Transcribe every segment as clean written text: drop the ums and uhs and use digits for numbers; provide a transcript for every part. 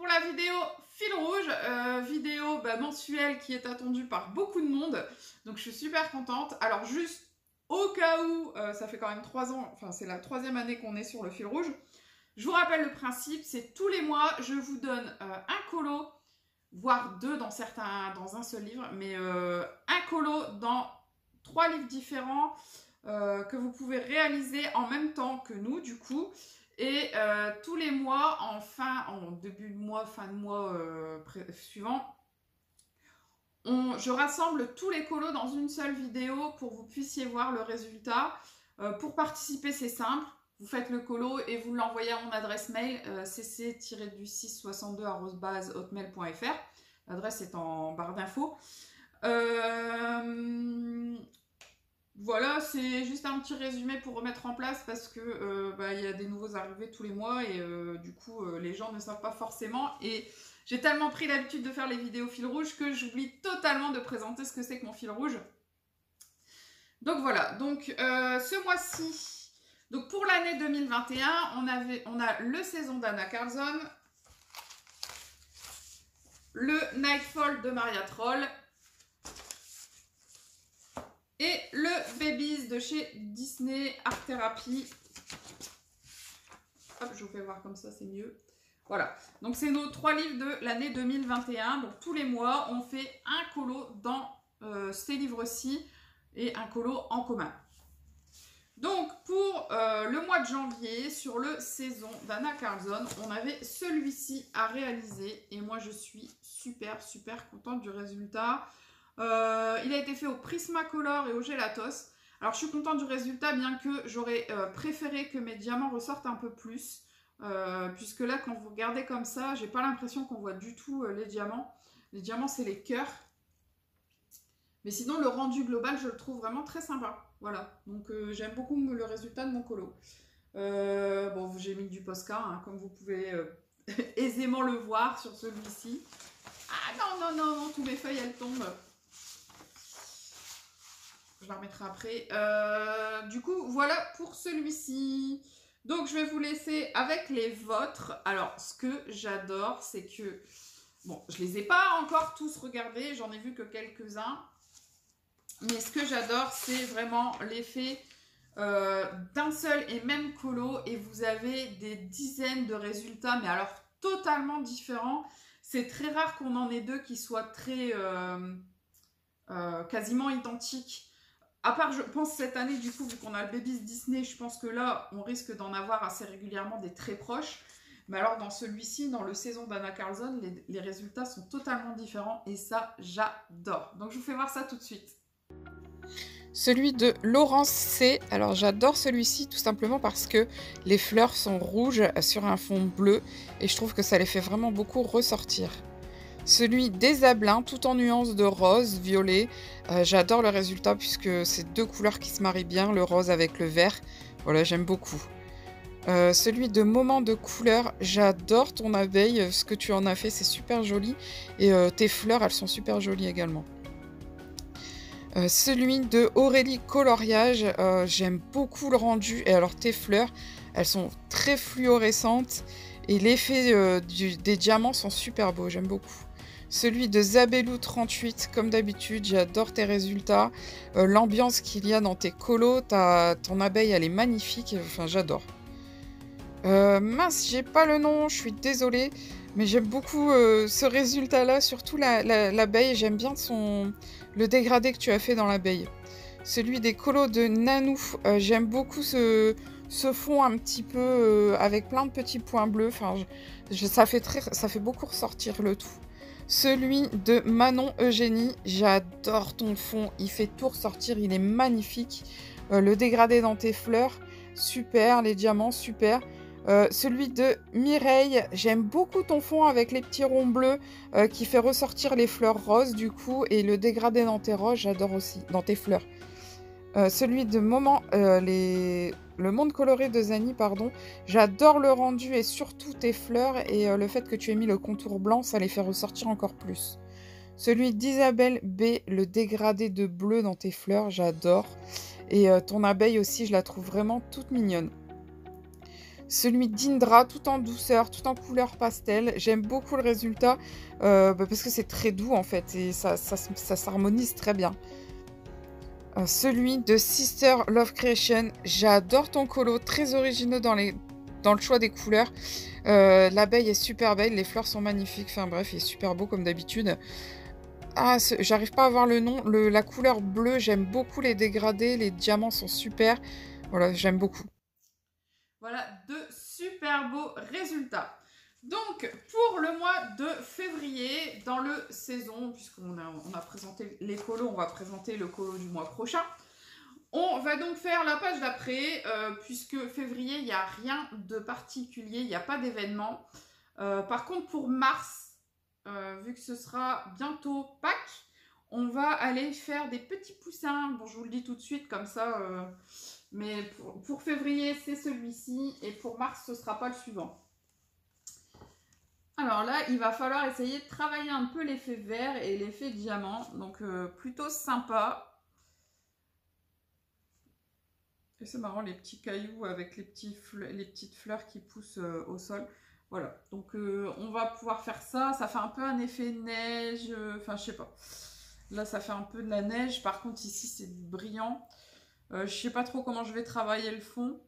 pour la vidéo fil rouge, vidéo mensuelle qui est attendue par beaucoup de monde. Donc je suis super contente. Alors juste au cas où, ça fait quand même 3 ans, enfin c'est la 3e année qu'on est sur le fil rouge. Je vous rappelle le principe, c'est tous les mois, je vous donne un colo, voire 2 dans certains, dans un seul livre, mais un colo dans 3 livres différents que vous pouvez réaliser en même temps que nous, du coup. Et tous les mois, en début de mois, fin de mois suivant, je rassemble tous les colos dans une seule vidéo pour que vous puissiez voir le résultat. Pour participer, c'est simple. Vous faites le colo et vous l'envoyez à mon adresse mail cc-662@hotmail.fr. L'adresse est en barre d'infos. Voilà, c'est juste un petit résumé pour remettre en place parce que y a des nouveaux arrivés tous les mois et du coup les gens ne savent pas forcément et j'ai tellement pris l'habitude de faire les vidéos fil rouge que j'oublie totalement de présenter ce que c'est que mon fil rouge. Donc voilà, donc ce mois-ci, donc pour l'année 2021, on a le saison d'Anna Carlson, le Nightfall de Maria Troll, et le Babies de chez Disney Art Therapy. Hop, je vous fais voir comme ça, c'est mieux. Voilà, donc c'est nos 3 livres de l'année 2021. Donc tous les mois, on fait un colo dans ces livres-ci et un colo en commun. Donc pour le mois de janvier, sur le saison d'Anna Carlson, on avait celui-ci à réaliser. Et moi, je suis super contente du résultat. Il a été fait au Prismacolor et au Gelatos. Alors je suis contente du résultat, bien que j'aurais préféré que mes diamants ressortent un peu plus. Puisque là, quand vous regardez comme ça, j'ai pas l'impression qu'on voit du tout les diamants. Les diamants, c'est les cœurs. Mais sinon, le rendu global, je le trouve vraiment très sympa. Voilà, donc j'aime beaucoup le résultat de mon colo. Bon, j'ai mis du Posca, hein, comme vous pouvez aisément le voir sur celui-ci. Ah non, tous mes feuilles, elles tombent. Je la remettrai après. Du coup, voilà pour celui-ci. Donc, je vais vous laisser avec les vôtres. Alors, ce que j'adore, c'est que... Bon, je ne les ai pas encore tous regardés. J'en ai vu que quelques-uns. Mais ce que j'adore, c'est vraiment l'effet d'un seul et même colo. Et vous avez des dizaines de résultats, mais alors totalement différents. C'est très rare qu'on en ait deux qui soient très... quasiment identiques. À part, je pense, cette année, du coup, vu qu'on a le Babies Disney, je pense que là, on risque d'en avoir assez régulièrement des très proches. Mais alors, dans celui-ci, dans le saison d'Anna Carlson, les résultats sont totalement différents. Et ça, j'adore. Donc, je vous fais voir ça tout de suite. Celui de Laurence C. Alors, j'adore celui-ci tout simplement parce que les fleurs sont rouges sur un fond bleu. Et je trouve que ça les fait vraiment beaucoup ressortir. Celui des Abelins, tout en nuances de rose, violet. J'adore le résultat puisque c'est 2 couleurs qui se marient bien, le rose avec le vert. Voilà, j'aime beaucoup. Celui de Moment de couleur, j'adore ton abeille. Ce que tu en as fait, c'est super joli. Et tes fleurs, elles sont super jolies également. Celui de Aurélie Coloriage, j'aime beaucoup le rendu. Et alors, tes fleurs, elles sont très fluorescentes. Et l'effet des diamants sont super beaux, j'aime beaucoup. Celui de Zabelou 38, comme d'habitude, j'adore tes résultats. L'ambiance qu'il y a dans tes colos, ton abeille, elle est magnifique. Enfin, j'adore. Mince, j'ai pas le nom, je suis désolée. Mais j'aime beaucoup ce résultat-là, surtout l'abeille. J'aime bien le dégradé que tu as fait dans l'abeille. Celui des colos de Nanou, j'aime beaucoup ce fond un petit peu avec plein de petits points bleus. Enfin, ça fait beaucoup ressortir le tout. Celui de Manon Eugénie, j'adore ton fond, il fait tout ressortir, il est magnifique. Le dégradé dans tes fleurs, super, les diamants, super. Celui de Mireille, j'aime beaucoup ton fond avec les petits ronds bleus qui fait ressortir les fleurs roses du coup, et le dégradé dans tes roses, j'adore aussi, dans tes fleurs. Celui de le monde coloré de Zani, pardon. J'adore le rendu et surtout tes fleurs et le fait que tu aies mis le contour blanc, ça les fait ressortir encore plus. Celui d'Isabelle B, le dégradé de bleu dans tes fleurs, j'adore. Et ton abeille aussi, je la trouve vraiment toute mignonne. Celui d'Indra, tout en douceur, tout en couleur pastel. J'aime beaucoup le résultat parce que c'est très doux en fait et ça s'harmonise très bien. Celui de Sister Love Creation, j'adore ton colo, très originaux dans le choix des couleurs. L'abeille est super belle, les fleurs sont magnifiques, enfin bref, il est super beau comme d'habitude. Ah, j'arrive pas à voir le nom, la couleur bleue, j'aime beaucoup les dégradés, les diamants sont super. Voilà, j'aime beaucoup. Voilà, de super beaux résultats. Donc, pour le mois de février, dans le saison, puisqu'on a présenté les colos, on va présenter le colo du mois prochain. On va donc faire la page d'après, puisque février, il n'y a rien de particulier, il n'y a pas d'événement. Par contre, pour mars, vu que ce sera bientôt Pâques, on va aller faire des petits poussins. Bon, je vous le dis tout de suite, comme ça, mais pour février, c'est celui-ci, et pour mars, ce ne sera pas le suivant. Alors là, il va falloir essayer de travailler un peu l'effet vert et l'effet diamant. Donc, plutôt sympa. Et c'est marrant, les petits cailloux avec les petites fleurs qui poussent au sol. Voilà. Donc, on va pouvoir faire ça. Ça fait un peu un effet neige. Enfin, je sais pas. Là, ça fait un peu de la neige. Par contre, ici, c'est brillant. Je sais pas trop comment je vais travailler le fond.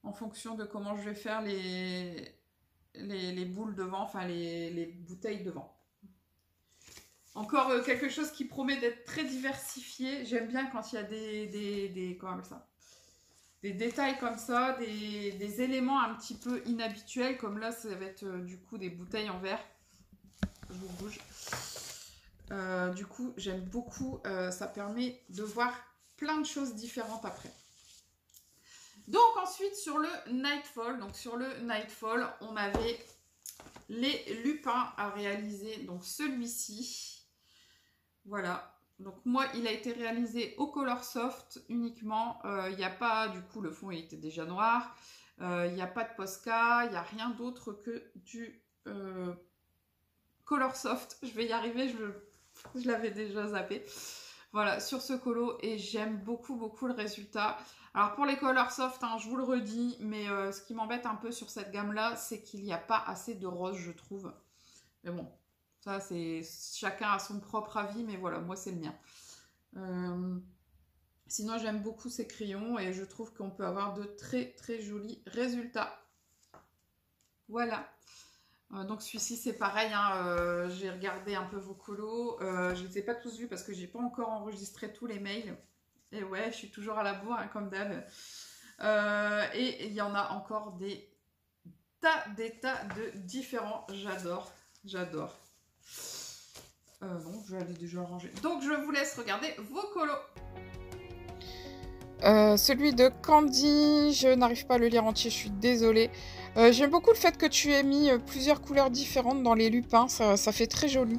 En fonction de comment je vais faire les boules devant, enfin les bouteilles devant. Encore quelque chose qui promet d'être très diversifié. J'aime bien quand il y a des détails comme ça, des éléments un petit peu inhabituels, comme là ça va être du coup des bouteilles en verre. Je vous bouge. Du coup j'aime beaucoup, ça permet de voir plein de choses différentes après. Donc ensuite sur le Nightfall, on avait les lupins à réaliser, donc celui-ci, voilà, donc moi il a été réalisé au Color Soft uniquement, il n'y a pas, du coup le fond il était déjà noir, il n'y a pas de Posca, il n'y a rien d'autre que du Color Soft, je vais y arriver, je l'avais déjà zappé. Voilà, sur ce colo, et j'aime beaucoup le résultat. Alors pour les Color Soft, hein, je vous le redis, mais ce qui m'embête un peu sur cette gamme-là, c'est qu'il n'y a pas assez de rose, je trouve. Mais bon, ça c'est chacun a son propre avis, mais voilà, moi c'est le mien. Sinon j'aime beaucoup ces crayons et je trouve qu'on peut avoir de très jolis résultats. Voilà. Donc celui-ci c'est pareil, hein, j'ai regardé un peu vos colos, je ne les ai pas tous vus parce que j'ai pas encore enregistré tous les mails. Et ouais, je suis toujours à la bourre, hein, comme d'hab. Et il y en a encore des tas de différents. J'adore. Bon, je vais aller déjà ranger. Donc je vous laisse regarder vos colos. Celui de Candy, je n'arrive pas à le lire entier, je suis désolée. J'aime beaucoup le fait que tu aies mis plusieurs couleurs différentes dans les lupins, ça fait très joli.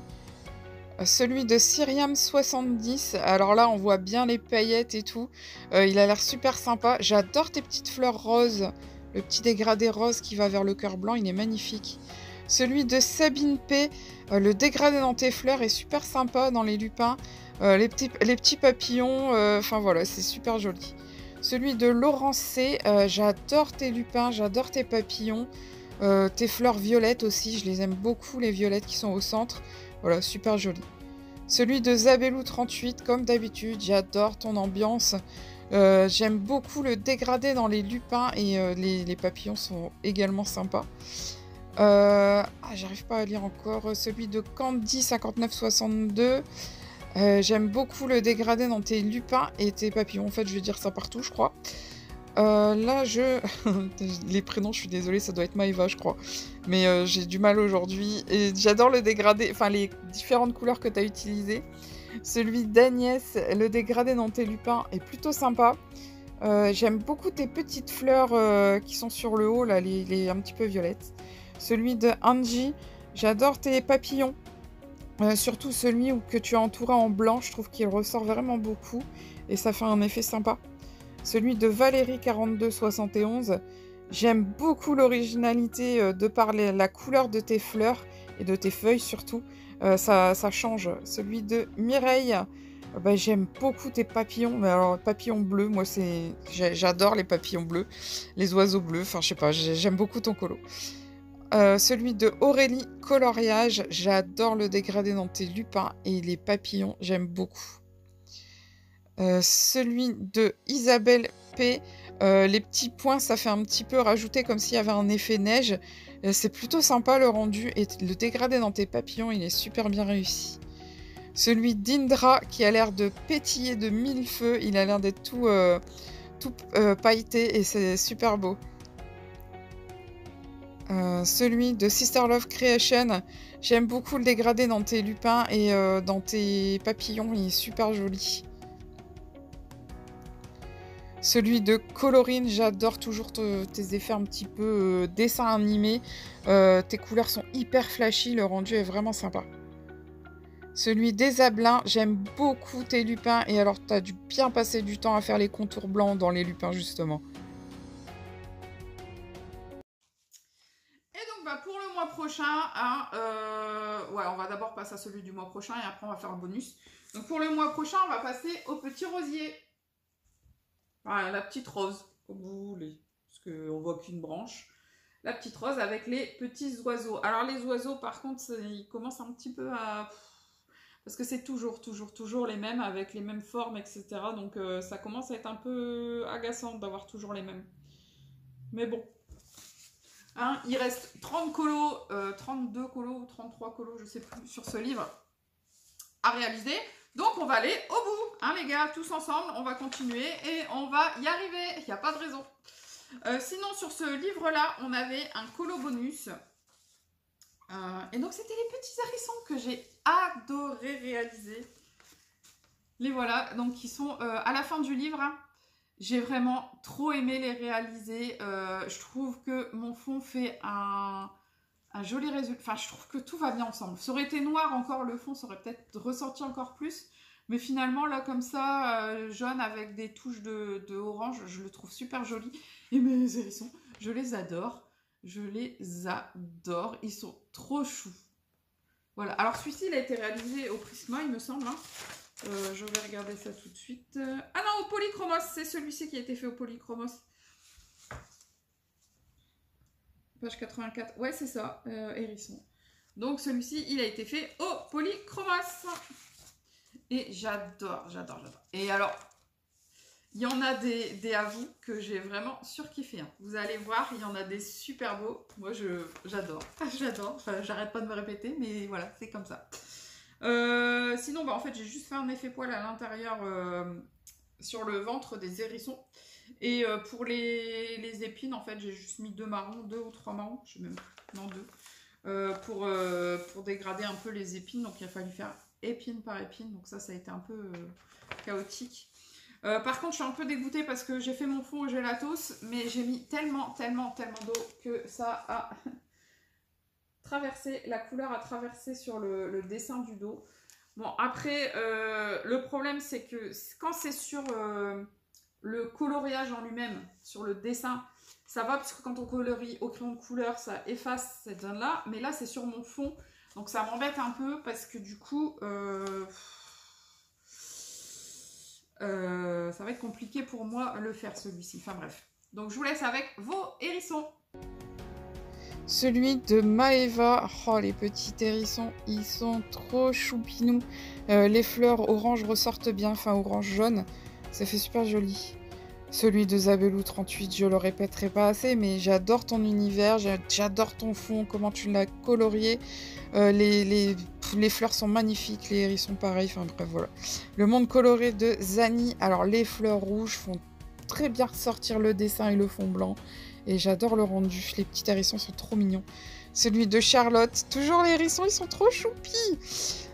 Celui de Syriam 70, alors là on voit bien les paillettes et tout, il a l'air super sympa. J'adore tes petites fleurs roses, le petit dégradé rose qui va vers le cœur blanc, il est magnifique. Celui de Sabine P, le dégradé dans tes fleurs est super sympa dans les lupins. Les petits papillons, enfin voilà, c'est super joli. Celui de Laurent C, j'adore tes lupins, j'adore tes papillons. Tes fleurs violettes aussi, je les aime beaucoup, les violettes qui sont au centre. Voilà, super joli. Celui de Zabelou 38, comme d'habitude, j'adore ton ambiance. J'aime beaucoup le dégradé dans les lupins et les papillons sont également sympas. J'arrive pas à lire encore. Celui de Candy 5962. J'aime beaucoup le dégradé dans tes lupins et tes papillons. En fait, je vais dire ça partout, je crois. Là, les prénoms, je suis désolée, ça doit être Maëva, je crois. Mais j'ai du mal aujourd'hui. Et j'adore le dégradé, enfin les différentes couleurs que tu as utilisées. Celui d'Agnès, le dégradé dans tes lupins est plutôt sympa. J'aime beaucoup tes petites fleurs qui sont sur le haut, là, les un petit peu violettes. Celui de Angie, j'adore tes papillons. Surtout celui que tu as entouré en blanc, je trouve qu'il ressort vraiment beaucoup. Et ça fait un effet sympa. Celui de Valérie 4271, j'aime beaucoup l'originalité de par la couleur de tes fleurs et de tes feuilles surtout, ça change. Celui de Mireille Bah, j'aime beaucoup tes papillons, mais alors papillons bleus, moi j'adore les papillons bleus, les oiseaux bleus, enfin je sais pas, j'aime beaucoup ton colo. Celui de Aurélie Coloriage, j'adore le dégradé dans tes lupins et les papillons, j'aime beaucoup. Celui de Isabelle P, les petits points, ça fait un petit peu rajouter comme s'il y avait un effet neige. C'est plutôt sympa le rendu et le dégradé dans tes papillons, il est super bien réussi. Celui d'Indra qui a l'air de pétiller de mille feux, il a l'air d'être tout pailleté et c'est super beau. Celui de Sister Love Creation, j'aime beaucoup le dégradé dans tes lupins et dans tes papillons, il est super joli. Celui de Colorine, j'adore toujours tes effets un petit peu dessin animé. Tes couleurs sont hyper flashy, le rendu est vraiment sympa. Celui des Ablins, j'aime beaucoup tes lupins et alors tu as dû bien passer du temps à faire les contours blancs dans les lupins justement. Et donc bah, pour le mois prochain, hein, ouais, on va d'abord passer à celui du mois prochain et après on va faire un bonus. Donc pour le mois prochain, on va passer au petit rosier. Voilà, la petite rose, comme vous voulez, parce qu'on voit qu'une branche. La petite rose avec les petits oiseaux. Alors les oiseaux, par contre, ils commencent un petit peu à... Parce que c'est toujours les mêmes, avec les mêmes formes, etc. Donc ça commence à être un peu agaçant d'avoir toujours les mêmes. Mais bon. Hein, il reste 30 colos, 32 colos ou 33 colos, je sais plus, sur ce livre à réaliser. Donc on va aller au bout, hein les gars, tous ensemble, on va continuer et on va y arriver, il n'y a pas de raison. Sinon sur ce livre-là, on avait un colo bonus. Et donc c'était les petits hérissons que j'ai adoré réaliser. Les voilà, donc qui sont à la fin du livre. Hein. J'ai vraiment trop aimé les réaliser. Je trouve que mon fond fait un joli résultat. Enfin, je trouve que tout va bien ensemble. Ça aurait été noir encore, le fond, ça aurait peut-être ressenti encore plus. Mais finalement, là, comme ça, jaune avec des touches de orange, je le trouve super joli. Et mes hérissons, je les adore. Je les adore. Ils sont trop choux. Voilà. Alors, celui-ci, il a été réalisé au Prisma, il me semble. Hein. Je vais regarder ça tout de suite. Ah non, au Polychromos. C'est celui-ci qui a été fait au Polychromos. Page 84. Ouais, c'est ça. Hérisson. Donc, celui-ci, il a été fait au Polychromos. Et j'adore. Et alors, il y en a des à vous que j'ai vraiment surkiffé. Hein. Vous allez voir, il y en a des super beaux. Moi, j'adore. J'adore. Enfin, j'arrête pas de me répéter, mais voilà, c'est comme ça. Sinon, bah, en fait, j'ai juste fait un effet poil à l'intérieur sur le ventre des hérissons. Et pour les épines, en fait, j'ai juste mis 2 marrons, 2 ou 3 marrons, je sais même plus, non 2, pour dégrader un peu les épines. Donc, il a fallu faire épine par épine. Donc, ça a été un peu chaotique. Par contre, je suis un peu dégoûtée parce que j'ai fait mon fond au gélatos, mais j'ai mis tellement d'eau que ça a traversé, la couleur a traversé sur le dessin du dos. Bon, après, le problème, c'est que quand c'est sur le coloriage en lui-même, sur le dessin, ça va, puisque quand on colorie au crayon de couleur, ça efface cette zone-là. Mais là, c'est sur mon fond, donc ça m'embête un peu parce que du coup... ça va être compliqué pour moi le faire celui-ci. Enfin bref. Donc je vous laisse avec vos hérissons. Celui de Maeva. Oh, les petits hérissons, ils sont trop choupinous. Les fleurs orange ressortent bien, enfin orange jaune. Ça fait super joli. Celui de Zabelou 38, je le répéterai pas assez, mais j'adore ton univers, j'adore ton fond, comment tu l'as colorié. Les fleurs sont magnifiques, les hérissons pareil, enfin bref, voilà. Le monde coloré de Zani, alors les fleurs rouges font très bien ressortir le dessin et le fond blanc. Et j'adore le rendu, les petits hérissons sont trop mignons. Celui de Charlotte, toujours les hérissons, ils sont trop choupis.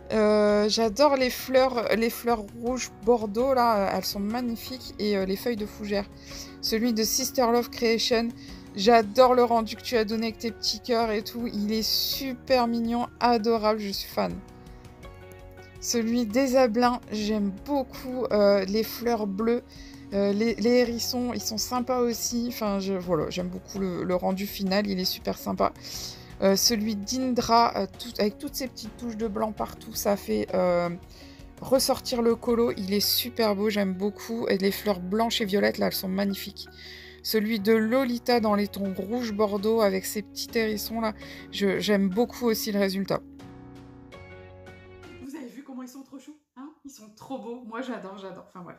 J'adore les fleurs rouges bordeaux, là, elles sont magnifiques. Et les feuilles de fougère. Celui de Sister Love Creation, j'adore le rendu que tu as donné avec tes petits cœurs et tout. Il est super mignon, adorable, je suis fan. Celui des Ablins, j'aime beaucoup les fleurs bleues. Les hérissons, ils sont sympas aussi. Enfin, voilà, j'aime beaucoup le rendu final, il est super sympa. Celui d'Indra, avec toutes ces petites touches de blanc partout, ça fait ressortir le colo. Il est super beau, j'aime beaucoup. Et les fleurs blanches et violettes, là, elles sont magnifiques. Celui de Lolita dans les tons rouge bordeaux avec ses petits hérissons, là. J'aime beaucoup aussi le résultat. Vous avez vu comment ils sont trop choux, hein? Ils sont trop beaux. Moi, j'adore, j'adore. Enfin, bref.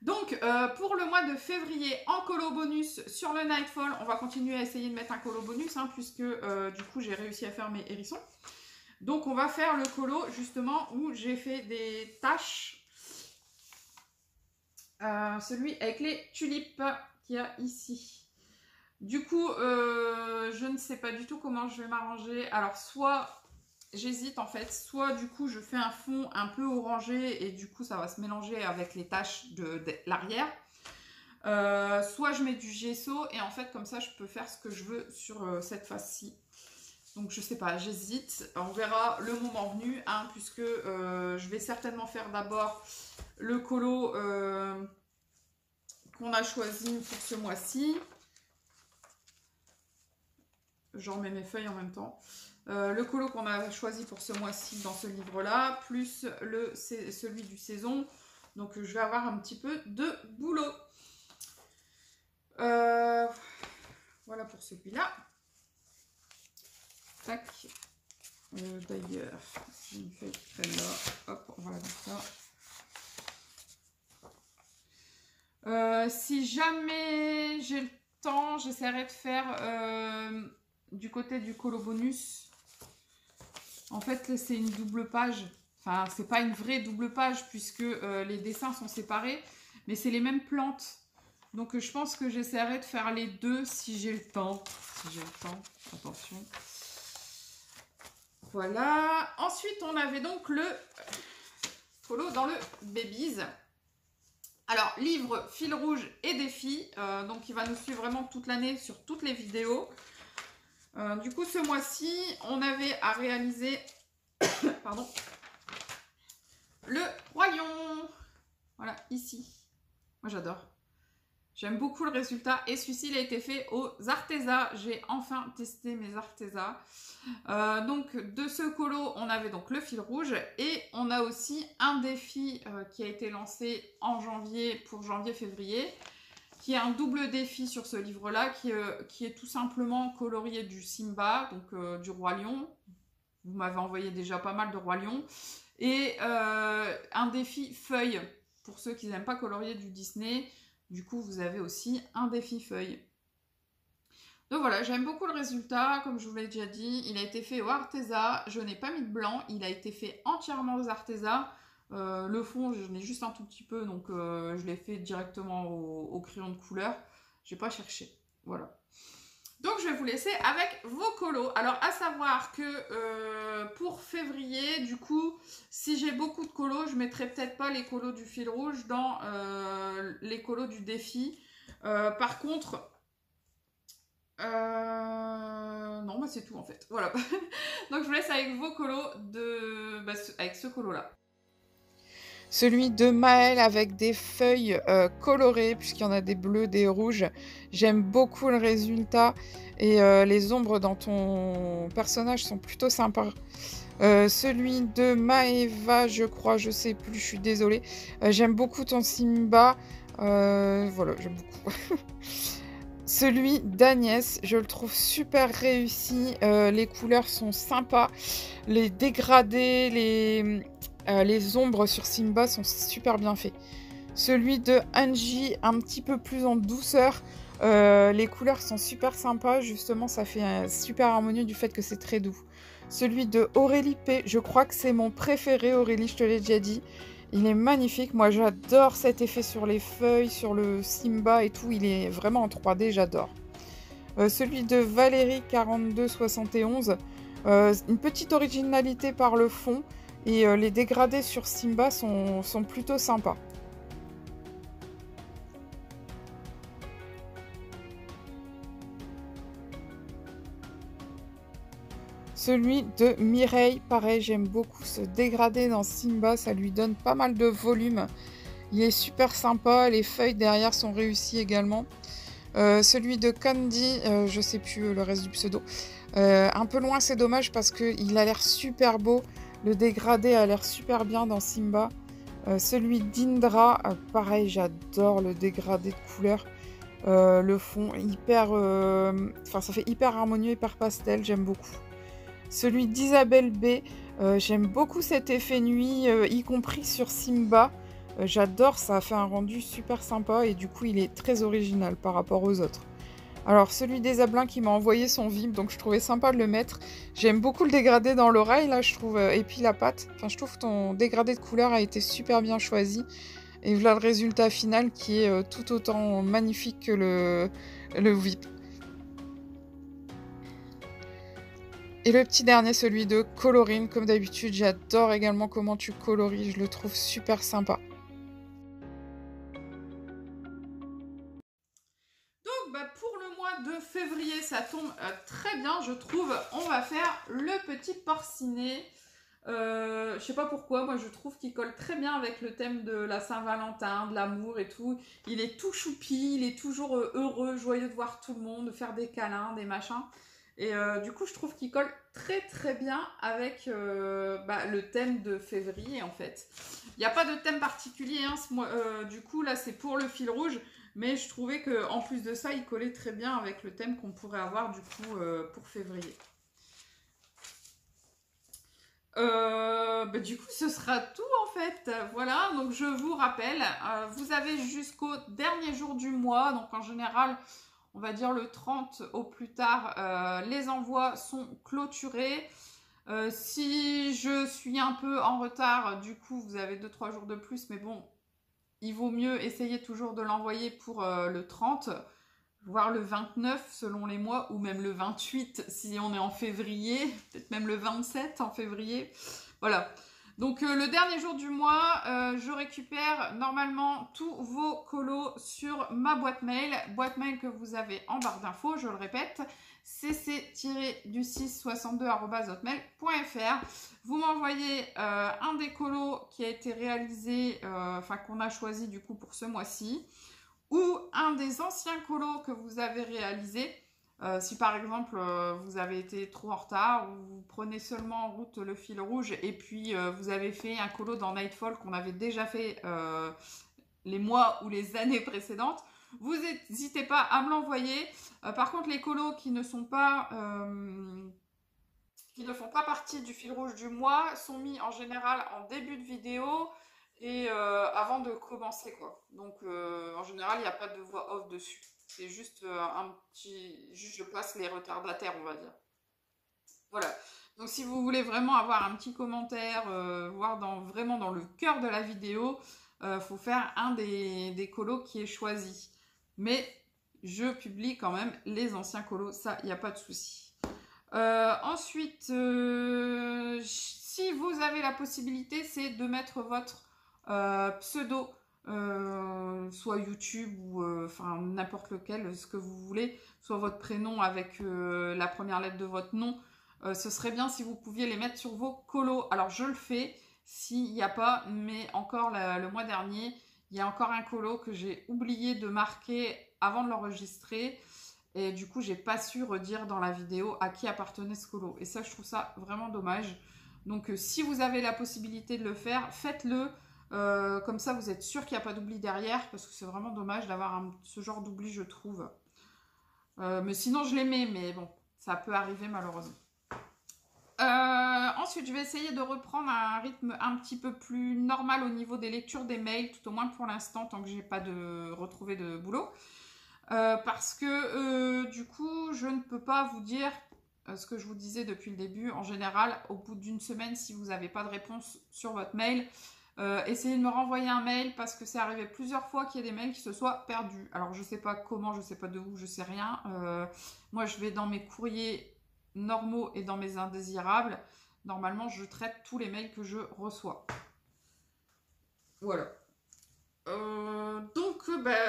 Donc, pour le mois de février, en colo bonus sur le Nightfall, on va continuer à essayer de mettre un colo bonus, hein, puisque du coup, j'ai réussi à faire mes hérissons. Donc, on va faire le colo, justement, où j'ai fait des taches. Celui avec les tulipes qu'il y a ici. Du coup, je ne sais pas du tout comment je vais m'arranger. Alors, soit... J'hésite en fait, soit du coup je fais un fond un peu orangé et du coup ça va se mélanger avec les taches de l'arrière. Soit je mets du gesso et en fait comme ça je peux faire ce que je veux sur cette face-ci. Donc je sais pas, j'hésite, on verra le moment venu, hein, puisque je vais certainement faire d'abord le colo qu'on a choisi pour ce mois-ci. J'en mets mes feuilles en même temps. Le colo qu'on a choisi pour ce mois-ci dans ce livre-là, plus celui du saison. Donc je vais avoir un petit peu de boulot. Voilà pour celui-là. Tac. D'ailleurs, j'ai une feuille qui traîne là. Hop, on va la mettre là. Si jamais j'ai le temps, j'essaierai de faire du côté du colo bonus. En fait, c'est une double page. Enfin, c'est pas une vraie double page puisque les dessins sont séparés, mais c'est les mêmes plantes. Donc, je pense que j'essaierai de faire les deux si j'ai le temps. Si j'ai le temps, attention. Voilà. Ensuite, on avait donc le colo dans le Babies. Alors, livre, fil rouge et défi. Donc, il va nous suivre vraiment toute l'année sur toutes les vidéos. Du coup, ce mois-ci, on avait à réaliser pardon, le Roi Lion. Voilà, ici. Moi, j'adore. J'aime beaucoup le résultat. Et celui-ci, il a été fait aux Arteza. J'ai enfin testé mes Arteza. Donc, de ce colo, on avait donc le fil rouge. Et on a aussi un défi qui a été lancé en janvier, pour janvier-février, qui est un double défi sur ce livre-là, qui est tout simplement colorié du Simba, donc du Roi Lion. Vous m'avez envoyé déjà pas mal de Roi Lion. Et un défi feuille, pour ceux qui n'aiment pas colorier du Disney. Du coup, vous avez aussi un défi feuille. Donc voilà, j'aime beaucoup le résultat. Comme je vous l'ai déjà dit, il a été fait au Arteza. Je n'ai pas mis de blanc, il a été fait entièrement aux Arteza. Le fond, je n'ai juste un tout petit peu, donc je l'ai fait directement au crayon de couleur. Je n'ai pas cherché. Voilà. Donc, je vais vous laisser avec vos colos. Alors, à savoir que pour février, du coup, si j'ai beaucoup de colos, je ne mettrai peut-être pas les colos du fil rouge dans les colos du défi. Par contre, non, bah, c'est tout en fait. Voilà. Donc, je vous laisse avec vos colos, avec ce colo-là. Celui de Maëlle avec des feuilles colorées, puisqu'il y en a des bleus, des rouges. J'aime beaucoup le résultat. Et les ombres dans ton personnage sont plutôt sympas. Celui de Maëva, je crois, je sais plus, je suis désolée. J'aime beaucoup ton Simba. Voilà, j'aime beaucoup. Celui d'Agnès, je le trouve super réussi. Les couleurs sont sympas. Les dégradés, les ombres sur Simba sont super bien faits. Celui de Angie, un petit peu plus en douceur. Les couleurs sont super sympas. Justement, ça fait un super harmonieux du fait que c'est très doux. Celui de Aurélie P, je crois que c'est mon préféré. Aurélie, je te l'ai déjà dit. Il est magnifique. Moi, j'adore cet effet sur les feuilles, sur le Simba et tout. Il est vraiment en 3D, j'adore. Celui de Valérie 4271. Une petite originalité par le fond. Et les dégradés sur Simba sont plutôt sympas. Celui de Mireille, pareil, j'aime beaucoup ce dégradé dans Simba, ça lui donne pas mal de volume. Il est super sympa, les feuilles derrière sont réussies également. Celui de Candy, je sais plus le reste du pseudo. Un peu loin, c'est dommage parce qu'il a l'air super beau. Le dégradé a l'air super bien dans Simba. Celui d'Indra, pareil, j'adore le dégradé de couleurs. Le fond hyper... Enfin, ça fait hyper harmonieux, hyper pastel, j'aime beaucoup. Celui d'Isabelle B, j'aime beaucoup cet effet nuit, y compris sur Simba. J'adore, ça a fait un rendu super sympa et du coup, il est très original par rapport aux autres. Alors, celui des Ablins qui m'a envoyé son Vib, donc je trouvais sympa de le mettre. J'aime beaucoup le dégradé dans l'oreille, là, je trouve, et puis la pâte. Enfin, je trouve que ton dégradé de couleur a été super bien choisi. Et voilà le résultat final qui est tout autant magnifique que le Vib. Et le petit dernier, celui de Colorine, comme d'habitude, j'adore également comment tu coloris, je le trouve super sympa. Pour le mois de février, ça tombe très bien, je trouve. On va faire le petit porcinet. Je sais pas pourquoi, moi je trouve qu'il colle très bien avec le thème de la Saint-Valentin, de l'amour et tout. Il est tout choupi, il est toujours heureux, joyeux de voir tout le monde, de faire des câlins, des machins. Et du coup, je trouve qu'il colle très très bien avec le thème de février en fait. Il n'y a pas de thème particulier, hein, du coup là c'est pour le fil rouge. Mais je trouvais qu'en plus de ça, il collait très bien avec le thème qu'on pourrait avoir du coup pour février. Du coup, ce sera tout en fait. Voilà, donc je vous rappelle, vous avez jusqu'au dernier jour du mois. Donc en général, on va dire le 30 au plus tard, les envois sont clôturés. Si je suis un peu en retard, du coup, vous avez 2-3 jours de plus. Mais bon, il vaut mieux essayer toujours de l'envoyer pour le 30, voire le 29 selon les mois, ou même le 28 si on est en février, peut-être même le 27 en février. Voilà. Donc le dernier jour du mois, je récupère normalement tous vos colos sur ma boîte mail que vous avez en barre d'infos, je le répète, cc-du662@hotmail.fr. Vous m'envoyez un des colos qui a été réalisé, qu'on a choisi du coup pour ce mois-ci, ou un des anciens colos que vous avez réalisé. Si par exemple vous avez été trop en retard, ou vous prenez seulement en route le fil rouge et puis vous avez fait un colo dans Nightfall qu'on avait déjà fait les mois ou les années précédentes, vous n'hésitez pas à me l'envoyer. Par contre, les colos qui ne font pas partie du fil rouge du mois sont mis en général en début de vidéo et avant de commencer quoi. Donc en général, il n'y a pas de voix off dessus. C'est juste juste je passe les retardataires, on va dire. Voilà. Donc si vous voulez vraiment avoir un petit commentaire, voir vraiment dans le cœur de la vidéo, faut faire un des colos qui est choisi. Mais je publie quand même les anciens colos, ça, il n'y a pas de souci. Ensuite, si vous avez la possibilité, c'est de mettre votre pseudo, soit YouTube ou n'importe lequel, ce que vous voulez, soit votre prénom avec la première lettre de votre nom. Ce serait bien si vous pouviez les mettre sur vos colos. Alors je le fais s'il n'y a pas, mais encore le mois dernier, il y a encore un colo que j'ai oublié de marquer avant de l'enregistrer. Et du coup, j'ai pas su redire dans la vidéo à qui appartenait ce colo. Et ça, je trouve ça vraiment dommage. Donc, si vous avez la possibilité de le faire, faites-le. Comme ça, vous êtes sûr qu'il n'y a pas d'oubli derrière. Parce que c'est vraiment dommage d'avoir ce genre d'oubli, je trouve. Mais sinon, je les mets. Mais bon, ça peut arriver malheureusement. Ensuite, je vais essayer de reprendre un rythme un petit peu plus normal au niveau des lectures des mails. Tout au moins pour l'instant, tant que je n'ai pas retrouvé de boulot. Parce que du coup, je ne peux pas vous dire ce que je vous disais depuis le début. En général, au bout d'une semaine, si vous n'avez pas de réponse sur votre mail, essayez de me renvoyer un mail parce que c'est arrivé plusieurs fois qu'il y ait des mails qui se soient perdus. Alors, je ne sais pas comment, je ne sais pas de où, je ne sais rien. Moi, je vais dans mes courriers normaux et dans mes indésirables. Normalement, je traite tous les mails que je reçois. Voilà. Donc,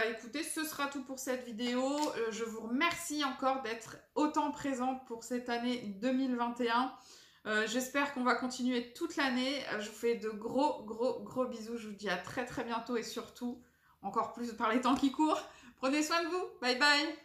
écoutez, ce sera tout pour cette vidéo. Je vous remercie encore d'être autant présente pour cette année 2021. J'espère qu'on va continuer toute l'année. Je vous fais de gros bisous. Je vous dis à très bientôt et surtout, encore plus par les temps qui courent. Prenez soin de vous. Bye bye.